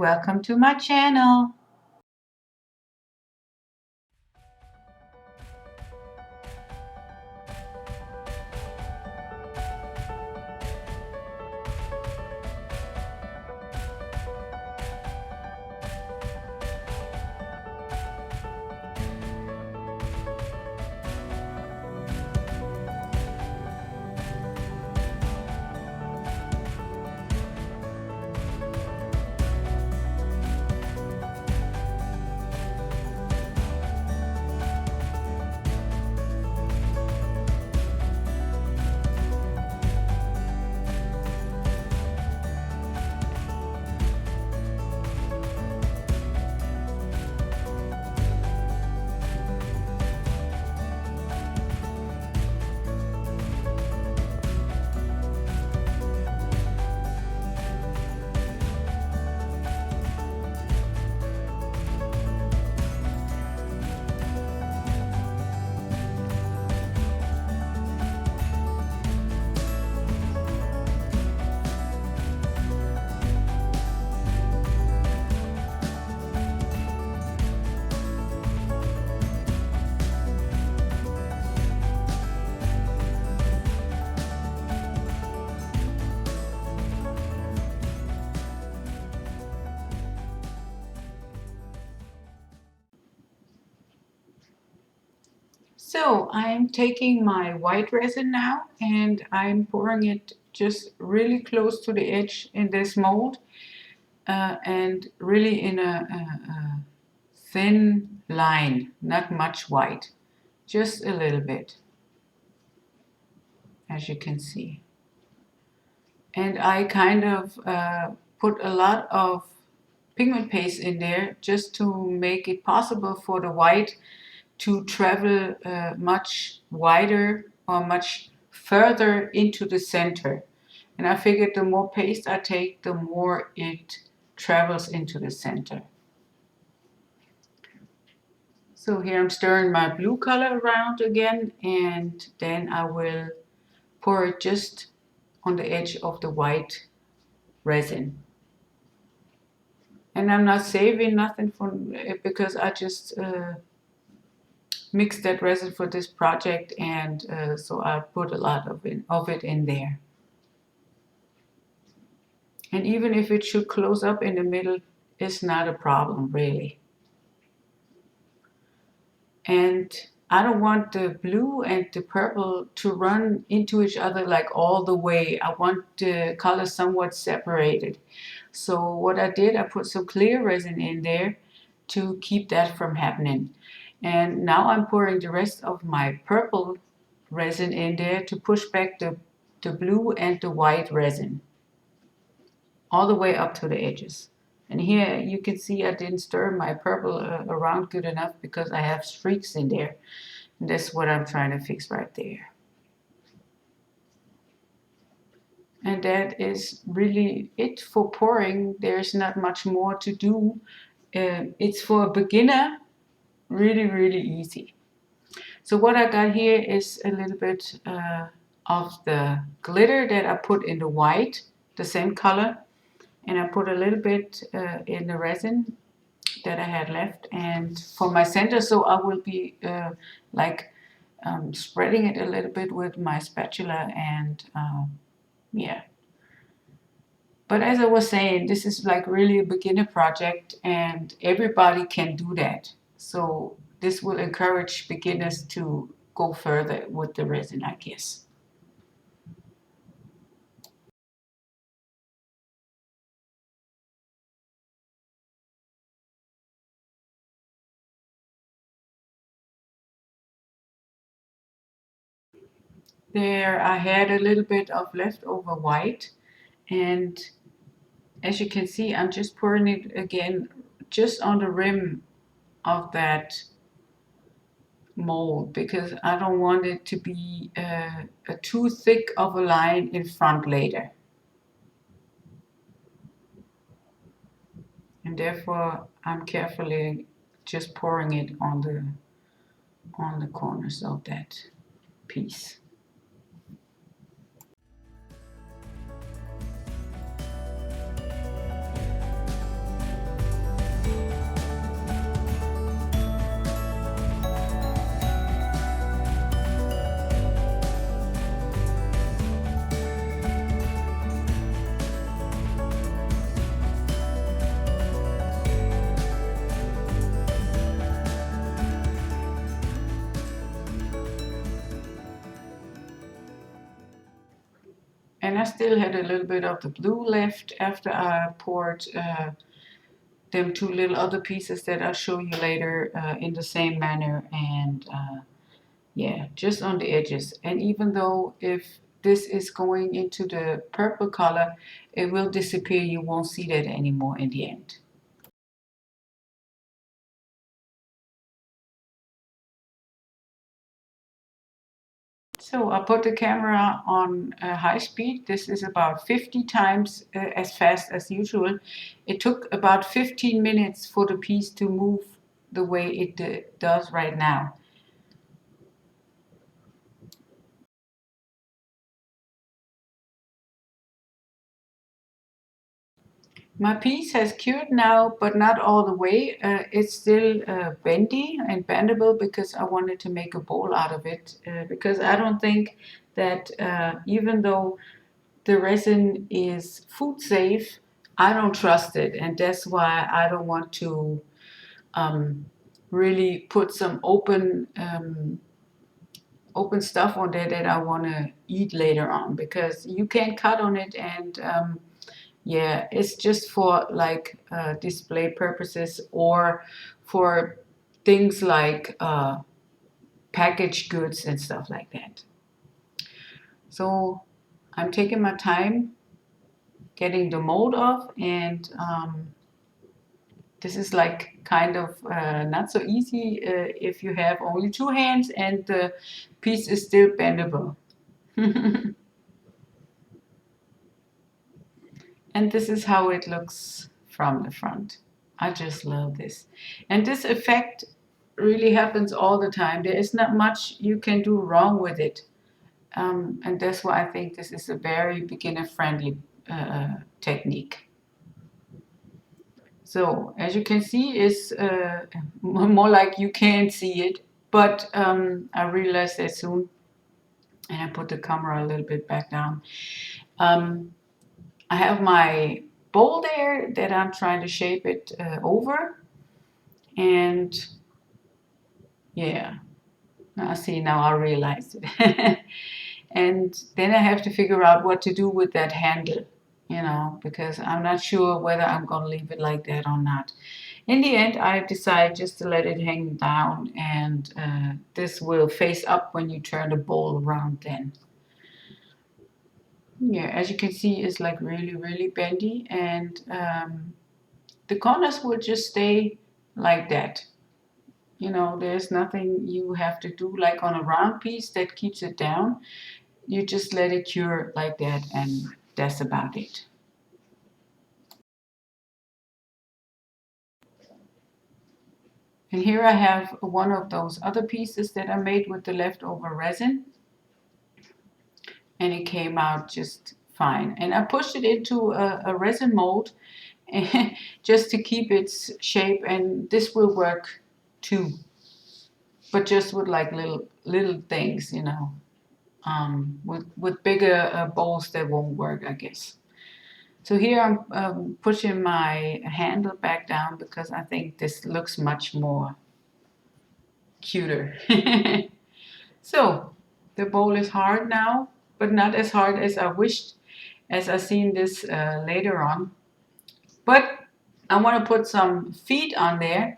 welcome to my channel. So I'm taking my white resin now and I'm pouring it just really close to the edge in this mold and really in a thin line, not much white, just a little bit, as you can see. And I kind of put a lot of pigment paste in there just to make it possible for the white to travel much wider or much further into the center. And I figured the more paste I take, the more it travels into the center. So here I'm stirring my blue color around again, and then I will pour it just on the edge of the white resin. And I'm not saving nothing from it because I just mixed that resin for this project, and so I put a lot of it in there. And even if it should close up in the middle, it's not a problem really. And I don't want the blue and the purple to run into each other like all the way. I want the colors somewhat separated. So what I did, I put some clear resin in there to keep that from happening. And now I'm pouring the rest of my purple resin in there to push back the blue and the white resin all the way up to the edges. And here you can see I didn't stir my purple around good enough because I have streaks in there. And that's what I'm trying to fix right there. And that is really it for pouring. There's not much more to do. It's for a beginner, really easy. So what I got here is a little bit of the glitter that I put in the white, the same color. And I put a little bit in the resin that I had left, and for my center, so I will be spreading it a little bit with my spatula, and yeah. But as I was saying, this is like really a beginner project and everybody can do that. So this will encourage beginners to go further with the resin, I guess. There I had a little bit of leftover white, and as you can see, I'm just pouring it again just on the rim of that mold because I don't want it to be a too thick of a line in front later. And therefore I'm carefully just pouring it on the corners of that piece. And I still had a little bit of the blue left after I poured them two little other pieces that I'll show you later in the same manner. And yeah, just on the edges. And even though if this is going into the purple color, it will disappear. You won't see that anymore in the end. So I put the camera on high speed. This is about 50 times as fast as usual. It took about 15 minutes for the piece to move the way it does right now. My piece has cured now, but not all the way. It's still bendy and bendable because I wanted to make a bowl out of it. Because I don't think that even though the resin is food safe, I don't trust it. And that's why I don't want to really put some open stuff on there that I want to eat later on, because you can't cut on it. And yeah, it's just for like display purposes or for things like packaged goods and stuff like that. So I'm taking my time getting the mold off, and this is like kind of not so easy if you have only two hands and the piece is still bendable. And this is how it looks from the front. I just love this. And this effect really happens all the time. There is not much you can do wrong with it. And that's why I think this is a very beginner-friendly technique. So as you can see, it's more like you can't see it. But I realized that soon, and I put the camera a little bit back down. I have my bowl there that I'm trying to shape it over. And yeah, now see, now I realized it. And then I have to figure out what to do with that handle, you know, because I'm not sure whether I'm going to leave it like that or not. In the end, I decide just to let it hang down, and this will face up when you turn the bowl around then. Yeah, as you can see, it's like really, really bendy, and the corners will just stay like that. You know, there's nothing you have to do like on a round piece that keeps it down. You just let it cure like that, and that's about it. And here I have one of those other pieces that I made with the leftover resin, and it came out just fine. And I pushed it into a resin mold just to keep its shape, and this will work too, but just with like little things, you know. With bigger bowls that won't work, I guess. So here I'm pushing my handle back down because I think this looks much more cuter. So the bowl is hard now, but not as hard as I wished, as I seen this later on. But I want to put some feet on there,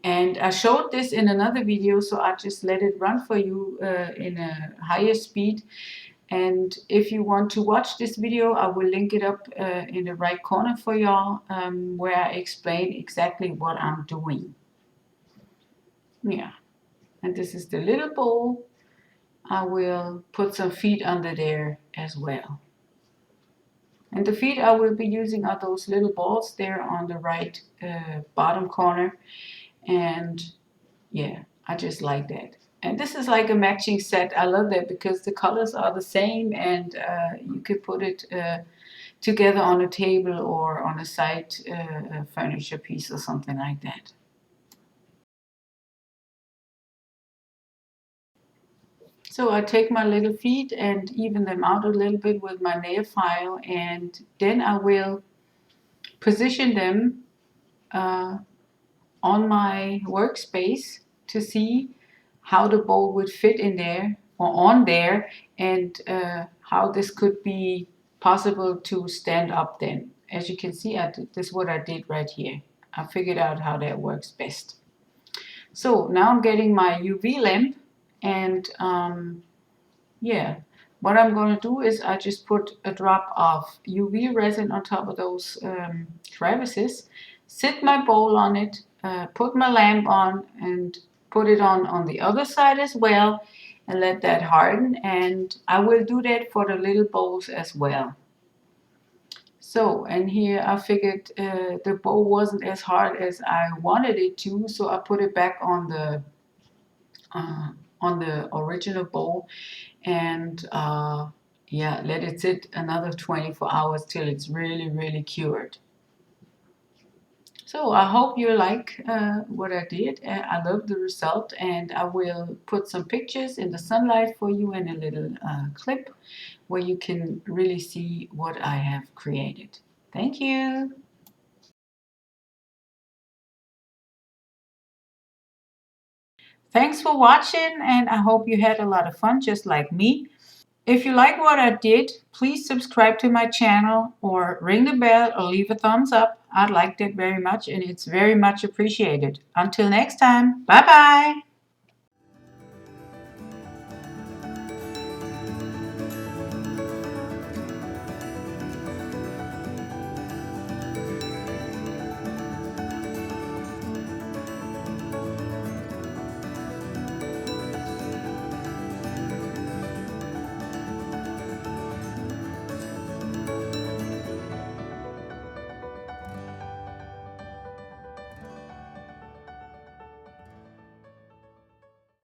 and I showed this in another video, so I just let it run for you in a higher speed. And if you want to watch this video, I will link it up in the right corner for y'all, where I explain exactly what I'm doing. Yeah, and this is the little bowl. I will put some feet under there as well. And the feet I will be using are those little balls there on the right bottom corner. And yeah, I just like that. And this is like a matching set. I love that because the colors are the same, and you could put it together on a table or on a side furniture piece or something like that. So I take my little feet and even them out a little bit with my nail file, and then I will position them on my workspace to see how the bowl would fit in there or on there, and how this could be possible to stand up then. As you can see, this is what I did right here. I figured out how that works best. So now I'm getting my UV lamp, and yeah, what I'm going to do is I just put a drop of UV resin on top of those crevices, sit my bowl on it, put my lamp on, and put it on the other side as well, and let that harden. And I will do that for the little bowls as well. So, and here I figured the bowl wasn't as hard as I wanted it to, so I put it back on the original bowl, and yeah, let it sit another 24 hours till it's really cured. So I hope you like what I did. I love the result, and I will put some pictures in the sunlight for you and a little clip where you can really see what I have created. Thank you. Thanks for watching, and I hope you had a lot of fun just like me. If you like what I did, please subscribe to my channel or ring the bell or leave a thumbs up. I'd like that very much, and it's very much appreciated. Until next time, bye bye.